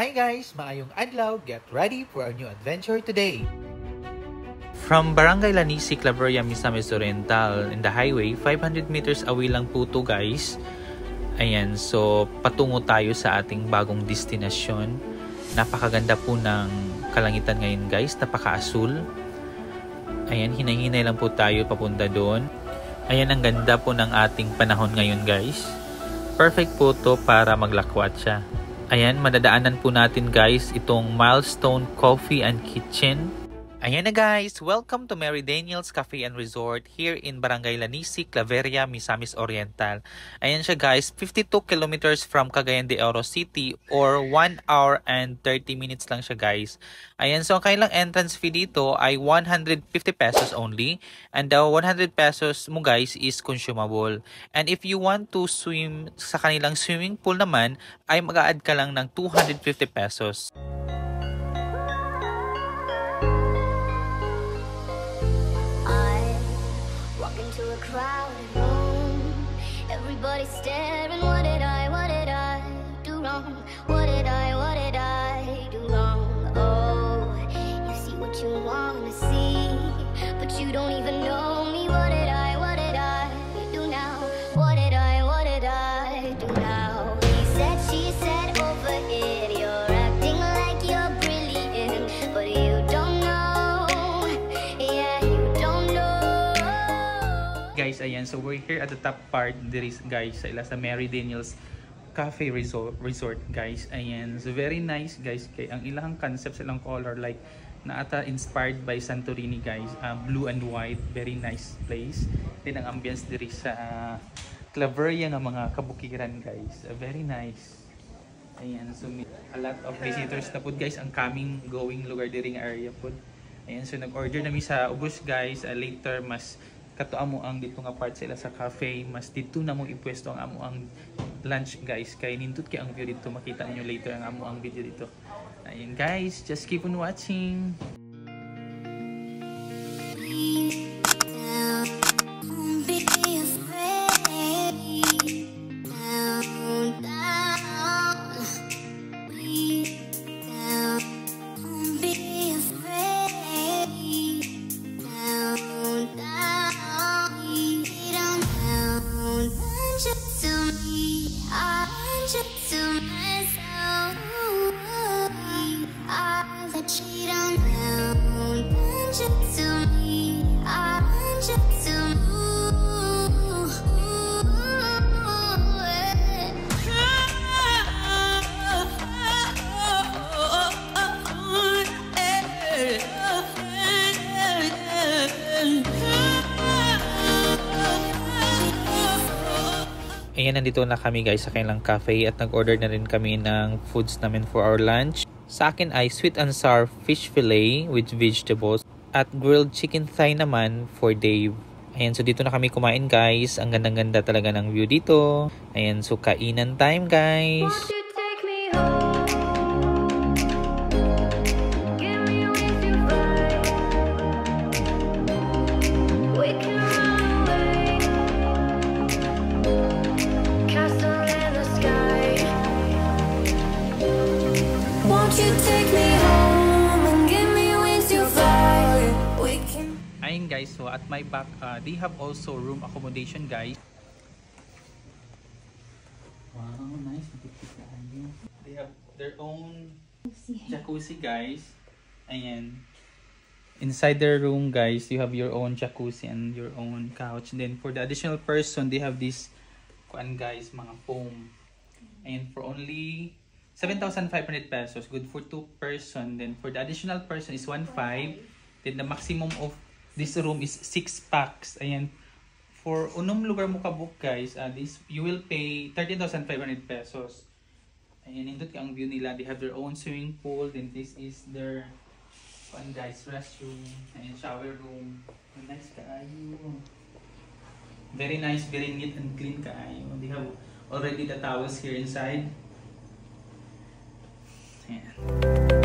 Hi guys! Maayong adlaw! Get ready for our new adventure today! From Barangay Lanisi, Claveria, Misamis Oriental, in the highway, 500 meters away lang po to guys. Ayan, so patungo tayo sa ating bagong destinasyon. Napakaganda po ng kalangitan ngayon guys, napaka-asul. Ayan, hinay-hinay lang po tayo papunta doon. Ayan, ang ganda po ng ating panahon ngayon guys. Perfect po to para maglakwat siya. Ayan, madadaanan po natin guys itong Milestone Coffee and Kitchen. Ayan na guys, welcome to Mary Daniel's Cafe and Resort here in Barangay Lanisi, Claveria, Misamis Oriental. Ayan siya guys, 52 kilometers from Cagayan de Oro City or 1 hour and 30 minutes lang siya guys. Ayan, so ang kailang entrance fee dito ay 150 pesos only. And the 100 pesos mo guys is consumable. And if you want to swim sa kanilang swimming pool naman, ay mag-a-add ka lang ng 250 pesos. Crowded room, everybody staring. What did I do wrong? What did I do wrong? Oh, you see what you wanna see, but you don't even know me. What did I do now? What did I do now? She said over it, you're acting like you're brilliant, but you don't know. Yeah, you don't know. Guys, ayan, so we're here at the top part. There is guys sa Mary Daniel's Cafe Resort guys. Ayan, so very nice guys. Kay ang ilang concept silang color like naata inspired by Santorini guys. Blue and white, very nice place. Then ang ambience diri sa Claveria nga mga kabukiran guys. Very nice. Ayan, so a lot of visitors na pud guys ang coming going lugar diri nga area pud. Ayan, so nag-order nami sa ubos guys. Later mas kato amo ang dito nga part sila sa cafe, mas dito na mo ipwesto ang amo ang lunch guys, kay nindot kay ang view dito, makita niyo later ang amo ang video dito. Ayun guys, just keep on watching. Ayan, nandito na kami guys sa kanilang cafe at nag-order na rin kami ng foods namin for our lunch. Sa akin ay sweet and sour fish fillet with vegetables at grilled chicken thigh naman for Dave. Ayan, so dito na kami kumain guys. Ang ganda-ganda talaga ng view dito. Ayan, so kainan time guys. Ayun guys, so at my back, they have also room accommodation guys. Wow, nice. They have their own jacuzzi guys. Ayan. Inside their room guys, you have your own jacuzzi and your own couch. And then for the additional person, they have this kuan guys, mga foam. And for only 7,500 pesos, good for 2 person. Then for the additional person is 1,500. Then the maximum of this room is 6 packs. Ayan. For unong lugar mo ka-book guys, this you will pay 13,500 pesos. Ayan, nindot ka ang view nila. They have their own swimming pool. Then this is their guys, restroom. Ayan, shower room. Nice kaayo. Very nice, very neat and clean kaayo. They have already the towels here inside. Ayan.